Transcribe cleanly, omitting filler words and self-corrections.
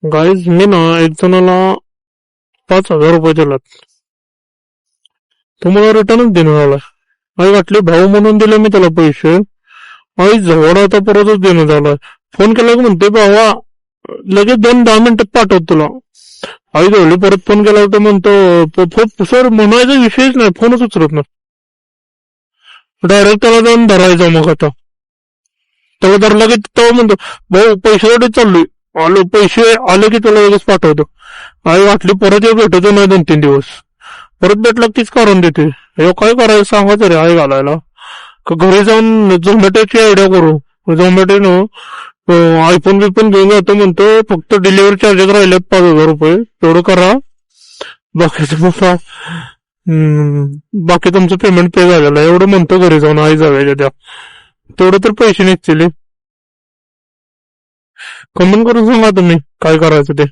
Guys मी ना एक जणाला 5,000 रुपये दिलात. तो मला रिटर्नच देणं झाला. आई वाटली भाऊ म्हणून दिले मी त्याला पैसे. आई जवळ आता परतच देणं झालाय. फोन केला की म्हणते भावा लगेच 2-10 मिनिटात पाठवत तुला. आई जवळ परत फोन केला तर म्हणतो सर म्हणायचा विषयच नाही, फोनच उचलत ना. डायरेक्ट त्याला जाऊन धरायचा. मग आता त्याला धरला की तेव्हा म्हणतो भाऊ पैशासाठी चाललोय, आलो पैसे आले की त्याला लगेच पाठवतो. आई वाटली परत भेटतो नाही 2-3 दिवस. परत भेटला तीच कारण देते. हे काय करायचं सांगा तरी आई घालायला का घरी जाऊन झोमॅटोची आयडिया करू. झोमॅटोनं आयफोन बिफोन घेऊन जातो म्हणतो, फक्त डिलिव्हरी चार्जेस राहिले 5,000 रुपये तेवढं करा, बाकीचं बघा. बाकी तुमचं पेमेंट पे झालेलं आहे एवढं म्हणतो. घरी जाऊन आई जाव्याच्या त्या तेवढं तर पैसे निघतील. कमेंट करून सांगा तुम्ही काय करायचं ते.